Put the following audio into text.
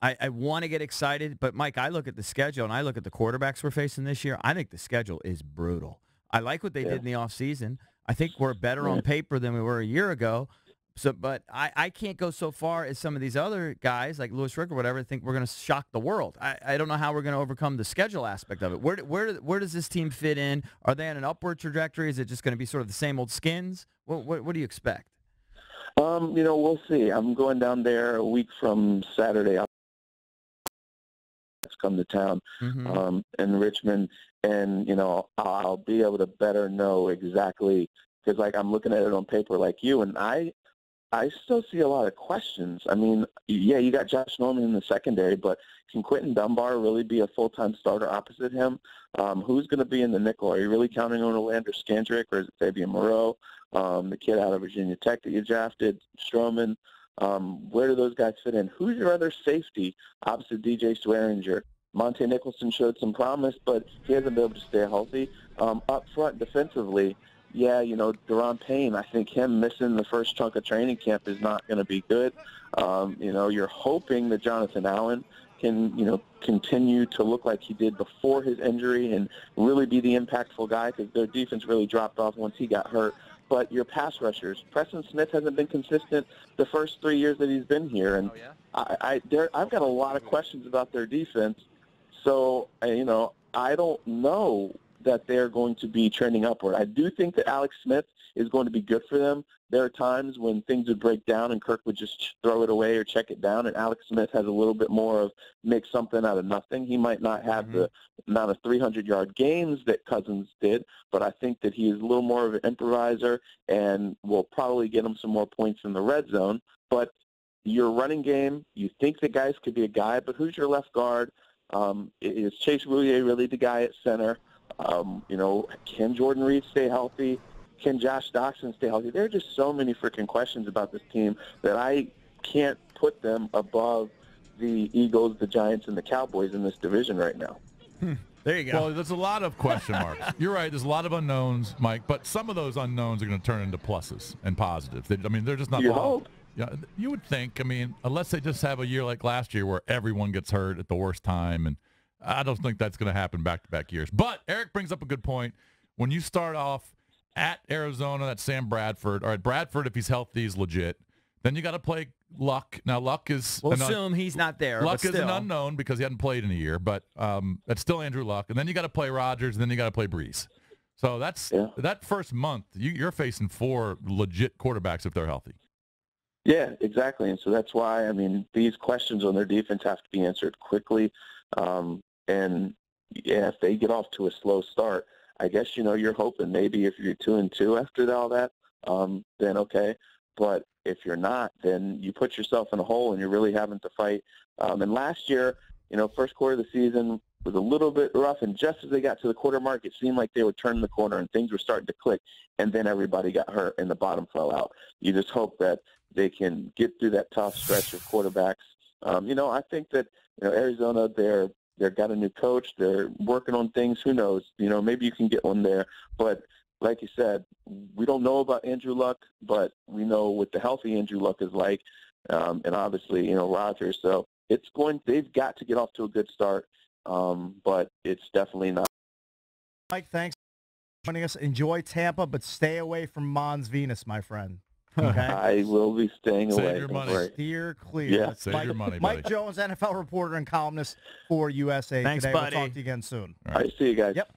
I want to get excited, but, Mike, I look at the schedule, and I look at the quarterbacks we're facing this year. I think the schedule is brutal. I like what they did in the offseason. I think we're better on paper than we were a year ago. So, but I can't go so far as some of these other guys, like Louis Rick or whatever, think we're going to shock the world. I don't know how we're going to overcome the schedule aspect of it. Where does this team fit in? Are they on an upward trajectory? Is it just going to be sort of the same old skins? What do you expect? We'll see. I'm going down there a week from Saturday. I'll come to town in Richmond, and I'll be able to better know exactly, because like I'm looking at it on paper like you, and I still see a lot of questions. I mean, yeah, you got Josh Norman in the secondary, but can Quentin Dunbar really be a full-time starter opposite him? Who's going to be in the nickel? Are you really counting on Olander Skandrick, or is it Fabian Moreau, the kid out of Virginia Tech that you drafted, Stroman? Where do those guys fit in? Who's your other safety opposite DJ Swearinger? Monte Nicholson showed some promise, but he hasn't been able to stay healthy. Up front defensively, yeah, Deron Payne, I think him missing the first chunk of training camp is not going to be good. You're hoping that Jonathan Allen can, continue to look like he did before his injury and really be the impactful guy, because their defense really dropped off once he got hurt. But your pass rushers, Preston Smith hasn't been consistent the first 3 years that he's been here, and I've got a lot of questions about their defense. So, I don't know that they're going to be trending upward. I do think that Alex Smith is going to be good for them. There are times when things would break down and Kirk would just throw it away or check it down, and Alex Smith has a little bit more of make something out of nothing. He might not have the amount of 300-yard games that Cousins did, but I think that he is a little more of an improviser and will probably get him some more points in the red zone. But your running game, you think the guys could be a guy, but who's your left guard? Is Chase Roulier really the guy at center? Can Jordan Reed stay healthy? Can Josh Doxson stay healthy? There are just so many freaking questions about this team that I can't put them above the Eagles, the Giants, and the Cowboys in this division right now. There you go. Well, there's a lot of question marks. You're right. There's a lot of unknowns, Mike, but some of those unknowns are going to turn into pluses and positives. They're just not. You hope. Yeah, you would think. Unless they just have a year like last year where everyone gets hurt at the worst time, and I don't think that's going to happen back-to-back years. But Eric brings up a good point. When you start off at Arizona, that's Sam Bradford. All right, Bradford, if he's healthy, is legit. Then you got to play Luck. Now, Luck is... We'll assume he's not there. Luck is an unknown because he hadn't played in a year, but that's still Andrew Luck. And then you got to play Rodgers, and then you got to play Breeze. So that first month, you're facing 4 legit quarterbacks if they're healthy. Yeah, exactly. And so that's why, these questions on their defense have to be answered quickly. If they get off to a slow start, I guess, you're hoping maybe if you're 2-2 after all that, then okay. But if you're not, then you put yourself in a hole and you're really having to fight. And last year, first quarter of the season was a little bit rough, and just as they got to the quarter mark, it seemed like they would turn the corner and things were starting to click, and then everybody got hurt and the bottom fell out. You just hope that they can get through that tough stretch of quarterbacks. I think that Arizona, they've got a new coach. They're working on things. Who knows? Maybe you can get one there. But like you said, we don't know about Andrew Luck, but we know what the healthy Andrew Luck is like, and obviously, Rodgers. So they've got to get off to a good start, but it's definitely not. Mike, thanks for joining us. Enjoy Tampa, but stay away from Mons Venus, my friend. Okay. I will be staying away. Save your money. Steer clear. Yeah. Save your money, buddy. Mike Jones, NFL reporter and columnist for USA Thanks, Today. buddy. We'll talk to you again soon. All right, see you guys. Yep.